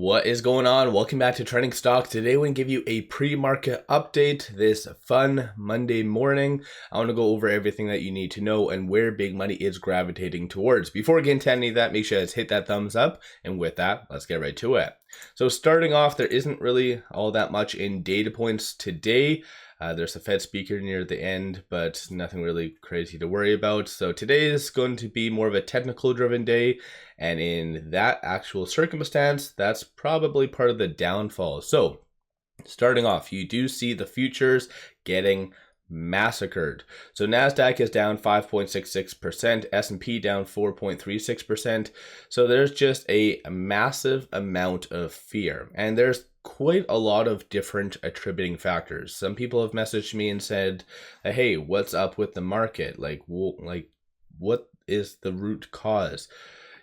What is going on? Welcome back to Trending Stocks. Today we're going to give you a pre-market update this fun Monday morning. I want to go over everything that you need to know and where big money is gravitating towards. Before we get into any of that, make sure to hit that thumbs up. And with that, let's get right to it. So starting off, there isn't really all that much in data points today. There's a Fed speaker near the end, but nothing really crazy to worry about. So today is going to be more of a technical driven day. And in that actual circumstance, that's probably part of the downfall. So starting off, you do see the futures getting massacred. So NASDAQ is down 5.66%, S&P down 4.36%. So there's just a massive amount of fear. And there's quite a lot of different attributing factors. Some people have messaged me and said, hey, what's up with the market? Like what is the root cause?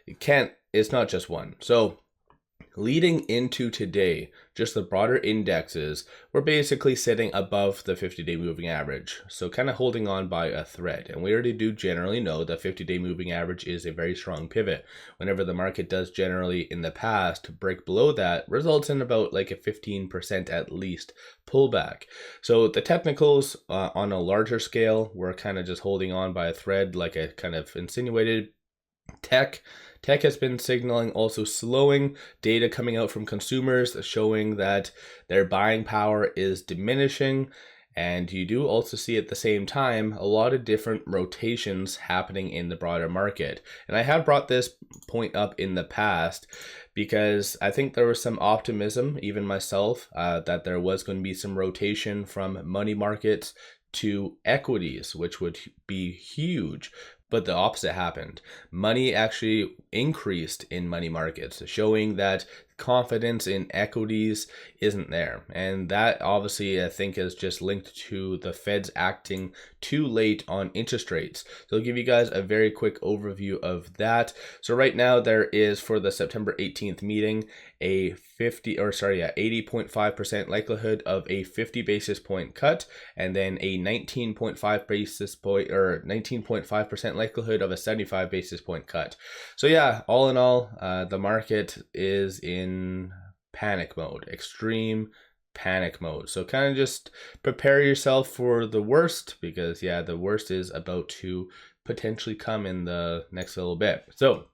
It's not just one. So leading into today, just the broader indexes were basically sitting above the 50-day moving average. So kind of holding on by a thread. And we already do generally know the 50-day moving average is a very strong pivot. Whenever the market does generally in the past break below that, results in about like a 15% at least pullback. So the technicals on a larger scale were kind of just holding on by a thread, like I kind of insinuated. Tech has been signaling also slowing, data coming out from consumers showing that their buying power is diminishing. And you do also see at the same time a lot of different rotations happening in the broader market. And I have brought this point up in the past because I think there was some optimism, even myself, that there was going to be some rotation from money markets to equities, which would be huge. But the opposite happened. Money actually increased in money markets, showing that confidence in equities isn't there. And that obviously I think is just linked to the Fed's acting too late on interest rates. So I'll give you guys a very quick overview of that. So right now there is, for the September 18th meeting, a 80.5% likelihood of a 50 basis point cut, and then a 19.5% likelihood of a 75 basis point cut. So yeah, all in all, the market is in panic mode, extreme panic mode. So kind of just prepare yourself for the worst, because yeah, the worst is about to potentially come in the next little bit. So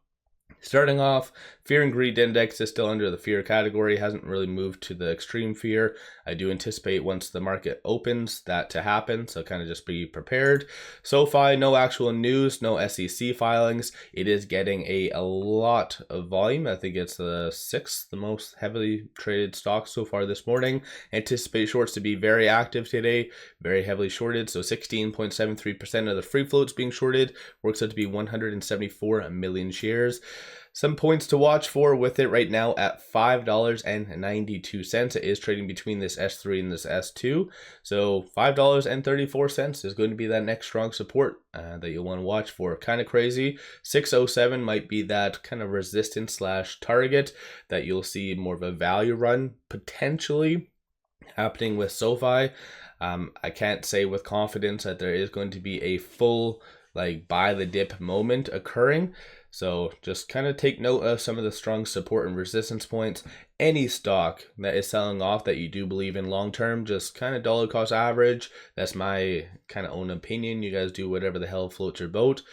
starting off, fear and greed index is still under the fear category, hasn't really moved to the extreme fear. I do anticipate once the market opens that to happen, so kind of just be prepared. SoFi, no actual news, no SEC filings. It is getting a lot of volume. I think it's the sixth most heavily traded stock so far this morning. Anticipate shorts to be very active today, very heavily shorted. So 16.73% of the free floats being shorted, works out to be 174 million shares. Some points to watch for with it right now at $5.92. It is trading between this S3 and this S2. So $5.34 is going to be that next strong support that you'll want to watch for. Kind of crazy. 607 might be that kind of resistance / target that you'll see more of a value run potentially happening with SoFi. I can't say with confidence that there is going to be a full buy the dip moment occurring. So just kind of take note of some of the strong support and resistance points. Any stock that is selling off that you do believe in long term, just kind of dollar cost average. That's my kind of own opinion. You guys do whatever the hell floats your boat.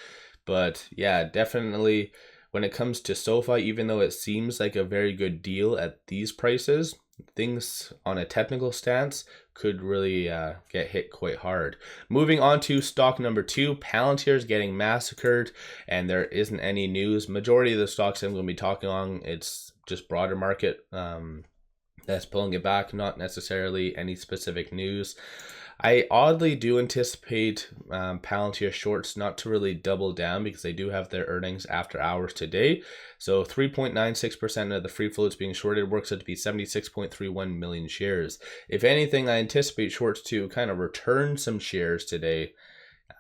But yeah, definitely when it comes to SoFi, even though it seems like a very good deal at these prices, things on a technical stance could really get hit quite hard. Moving on to stock number 2, Palantir is getting massacred, and there isn't any news. Majority of the stocks I'm going to be talking on, it's just broader market that's pulling it back, not necessarily any specific news. I oddly do anticipate Palantir shorts not to really double down because they do have their earnings after hours today. So 3.96% of the free floats being shorted works out to be 76.31 million shares. If anything, I anticipate shorts to kind of return some shares today.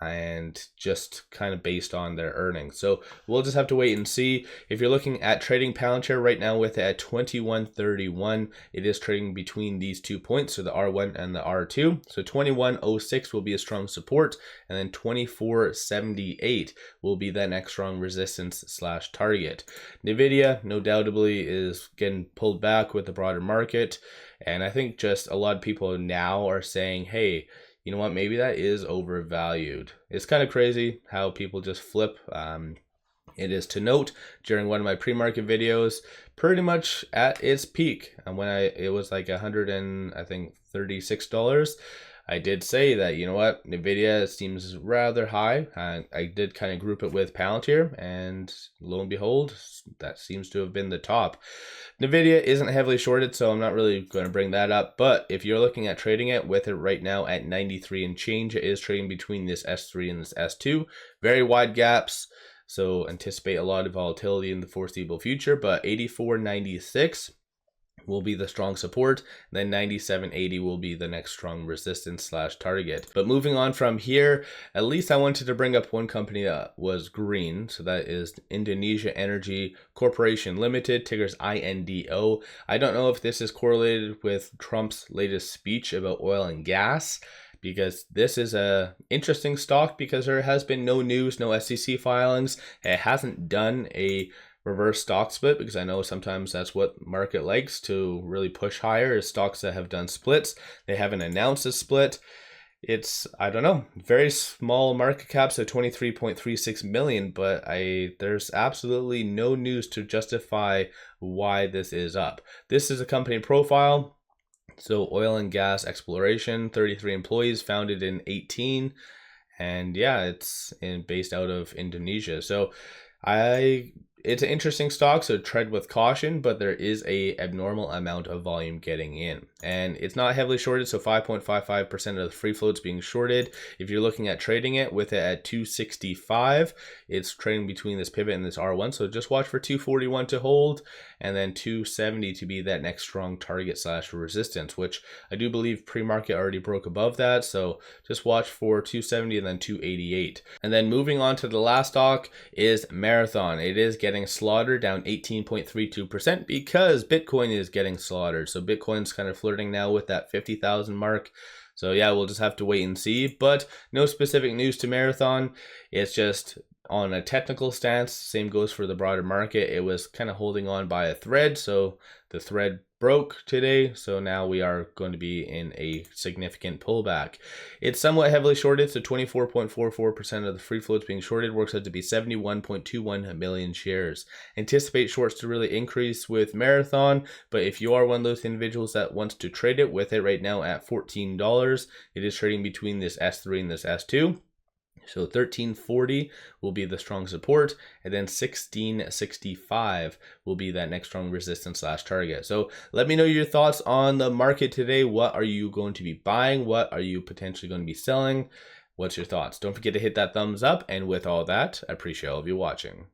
and just kind of based on their earnings. So we'll just have to wait and see. If you're looking at trading Palantir right now with it at 21.31, it is trading between these 2 points, so the R1 and the R2. So 21.06 will be a strong support, and then 24.78 will be that next strong resistance / target. Nvidia no doubtably is getting pulled back with the broader market, and I think just a lot of people now are saying, hey, you know what, maybe that is overvalued. It's kind of crazy how people just flip. It is to note, during one of my pre-market videos, pretty much at its peak, and when it was like $136, I did say that, you know what, Nvidia seems rather high. I did kind of group it with Palantir, and lo and behold, that seems to have been the top. Nvidia isn't heavily shorted, so I'm not really going to bring that up. But if you're looking at trading it with it right now at 93 and change, it is trading between this S3 and this S2. Very wide gaps, so anticipate a lot of volatility in the foreseeable future. But 84.96 will be the strong support, then 97.80 will be the next strong resistance / target. But moving on from here, at least I wanted to bring up one company that was green, so that is Indonesia Energy Corporation Limited, ticker's INDO. I don't know if this is correlated with Trump's latest speech about oil and gas, because this is a interesting stock because there has been no news, no SEC filings. It hasn't done a reverse stock split, because I know sometimes that's what market likes to really push higher, is stocks that have done splits. They haven't announced a split. It's, I don't know, very small market caps at 23.36 million, but there's absolutely no news to justify why this is up. This is a company profile. So oil and gas exploration, 33 employees, founded in 18, and yeah, it's based out of Indonesia. So it's an interesting stock, so tread with caution, but there is a abnormal amount of volume getting in. And it's not heavily shorted, so 5.55% of the free float's being shorted. If you're looking at trading it with it at 265, it's trading between this pivot and this R1, so just watch for 241 to hold, and then 270 to be that next strong target / resistance, which I do believe pre-market already broke above that, so just watch for 270 and then 288. And then moving on to the last stock is Marathon. It is getting slaughtered, down 18.32% because Bitcoin is getting slaughtered. So Bitcoin's kind of flirting now with that 50,000 mark. So yeah, we'll just have to wait and see, but no specific news to Marathon. It's just on a technical stance. Same goes for the broader market. It was kind of holding on by a thread, so the thread broke today, so now we are going to be in a significant pullback. It's somewhat heavily shorted, so 24.44% of the free floats being shorted, works out to be 71.21 million shares. Anticipate shorts to really increase with Marathon, but if you are one of those individuals that wants to trade it with it right now at $14, it is trading between this S3 and this S2. So 1340 will be the strong support, and then 1665 will be that next strong resistance / target. So let me know your thoughts on the market today. What are you going to be buying? What are you potentially going to be selling? What's your thoughts? Don't forget to hit that thumbs up. And with all that, I appreciate all of you watching.